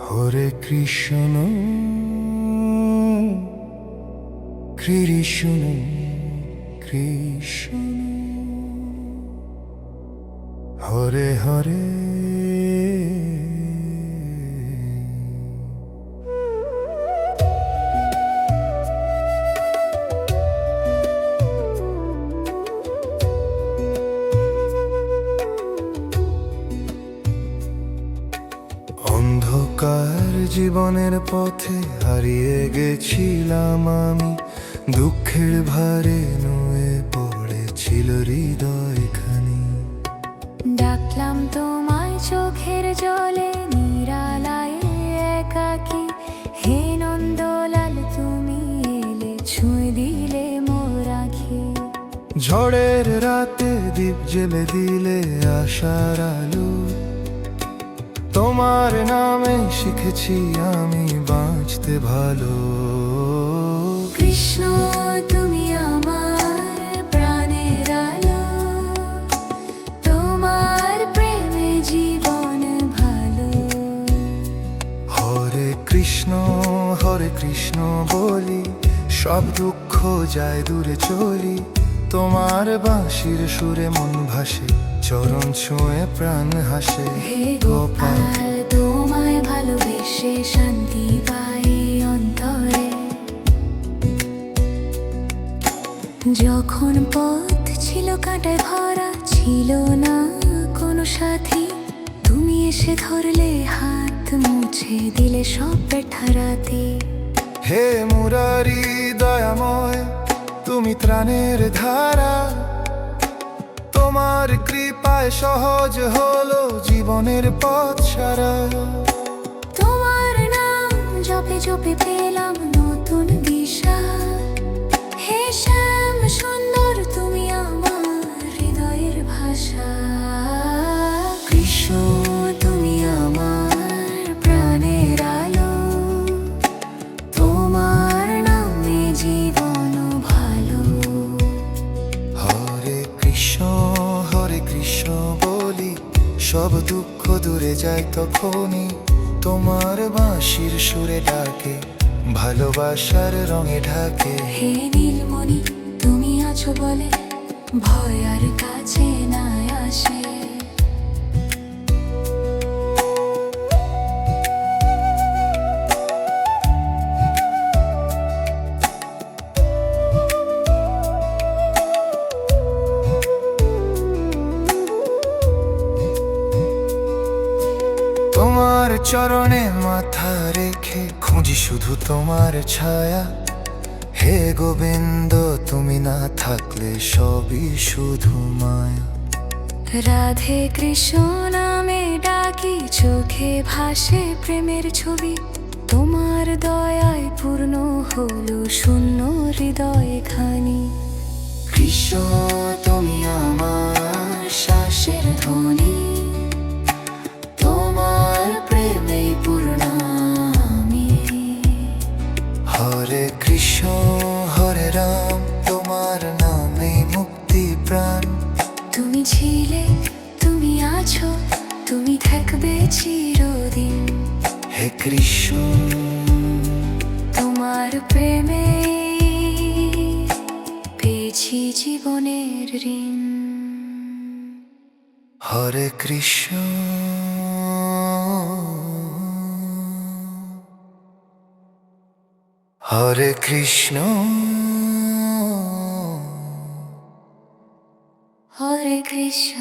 হরে কৃষ্ণ কৃষ্ণ কৃষ্ণ হরে হরে। অন্ধকার জীবনের পথে হারিয়ে গেছিলাম আমি, দুঃখের ভারে নুয়ে পড়েছিল হৃদয়খানি। ডাকলাম তোমায় চোখের জলে, নিরালায় একাকী। হে নন্দলাল তুমি এলে, ছুঁয়ে দিলে মোর আঁখি। ঝড়ের রাতে দীপ জ্বেলে দিলে আশার আলো, তোমার নামে শিখেছি আমি বাঁচতে ভালো। কৃষ্ণ তুমি আমার প্রাণের আলো, তোমার প্রেমে জীবন ভালো। হরে কৃষ্ণ বলি, সব দুঃখ যায় দূরে চলি। তোমার বাঁশির সুরে মন ভাসে, চরণ ছুঁয়ে প্রাণ হাসে। হে গোপাল তোমায় ভালোবেসে শান্তি পাই অন্তরে। যখন পথ ছিল কাঁটায় ভরা, ছিল না কোনো সাথী, তুমি এসে ধরলে হাত, মুছে দিলে সব ব্যথারাতি। হে মুরারি দয়াময়, তুমি ত্রাণের ধারা। তোমার কৃপায় সহজ হলো জীবনের পথ সারা। তোমার নাম জপে জপে পেলাম নতুন দিশা। হে শ্যাম সুন্দর তুমি আমার হৃদয়ের ভাষা। কৃষ্ণ তুমি আমার প্রাণের আলো, তোমার নামে জীবন ভালো। হরে কৃষ্ণ বলি, সব দুঃখ দূরে যায় তখনই। তোমার বাঁশির সুরে ডাকে, ভালোবাসার রঙে ঢাকে। হে নীলমণি তুমি আছো বলে, ভয় আর কাছে না আসে। তোমার চরণে মাথা রেখে খুঁজি শুধু তোমার ছায়া। হে গোবিন্দ তুমি না থাকলে সবই শুধু মায়া। রাধে কৃষ্ণ নামে ডাকি, চোখে ভাসে প্রেমের ছবি। তোমার দয়ায় পূর্ণ হলো শূন্য হৃদয় খানি। কৃষ্ণ তুমি আমার শ্বাসের ধ্বনি, তোমার প্রেমে পূর্ণ আমি। হরে কৃষ্ণ হরে রাম, তোমার নামে মুক্তি প্রাণ। তুমি ছিলে, তুমি আছো, তুমি থাকবে চিরদিন। হে কৃষ্ণ তোমার প্রেমে পেয়েছি জীবনের ঋণ। হরে কৃষ্ণ হরে কৃষ্ণ হরে কৃষ্ণ।